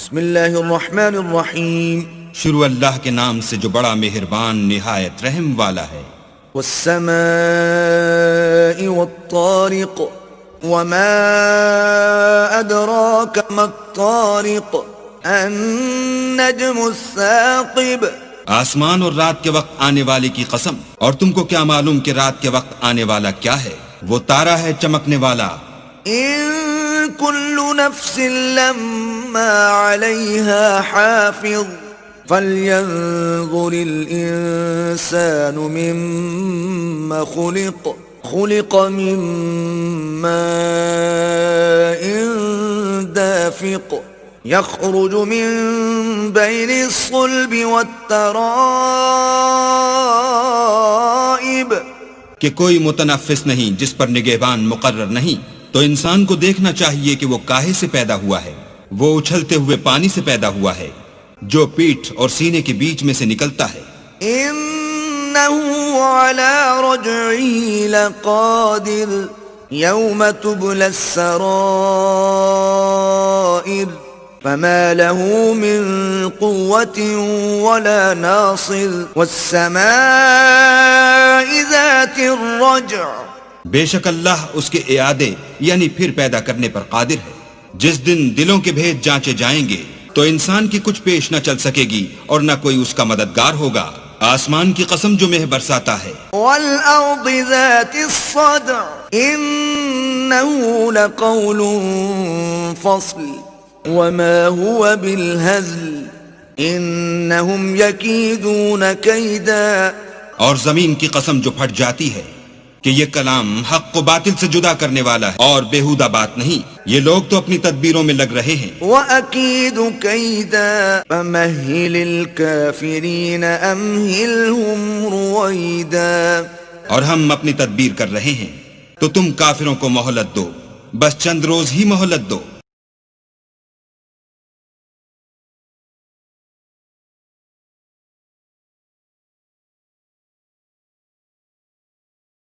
بسم اللہ الرحمن الرحیم. شروع اللہ کے نام سے جو بڑا مہربان نہایت رحم والا ہے. والسماء والطارق وما ادراک ما الطارق النجم الثاقب. آسمان اور رات کے وقت آنے والے کی قسم، اور تم کو کیا معلوم کہ رات کے وقت آنے والا کیا ہے؟ وہ تارا ہے چمکنے والا. ان كل نفس لما عليها حافظ فلينظر الإنسان مما خلق من ماء دافق يخرج من بين الصلب والترائب. کہ کوئی متنفس نہیں جس پر نگہبان مقرر نہیں، تو انسان کو دیکھنا چاہیے کہ وہ کاہے سے پیدا ہوا ہے. وہ اچھلتے ہوئے پانی سے پیدا ہوا ہے جو پیٹھ اور سینے کے بیچ میں سے نکلتا ہے. انه على رجعه لقادر يوم تبلى السرائر فما له من قوة ولا ناصر والسماء ذات الرجع. بے شک اللہ اس کے اعادے یعنی پھر پیدا کرنے پر قادر ہے. جس دن دلوں کے بھید جانچے جائیں گے تو انسان کی کچھ پیش نہ چل سکے گی اور نہ کوئی اس کا مددگار ہوگا. آسمان کی قسم جو مہ برساتا ہے. والارض ذات الصدع انه لقول فصل وما هو بالهزل انهم يكيدون كيدا. اور زمین کی قسم جو پھٹ جاتی ہے کہ یہ کلام حق کو باطل سے جدا کرنے والا ہے اور بےہودہ بات نہیں. یہ لوگ تو اپنی تدبیروں میں لگ رہے ہیں. وَأَكِيدُ كَيْدًا فَمَهِّلِ الْكَافِرِينَ أَمْهِلْهُمْ رُوَيْدًا. اور ہم اپنی تدبیر کر رہے ہیں تو تم کافروں کو مہلت دو، بس چند روز ہی مہلت دو.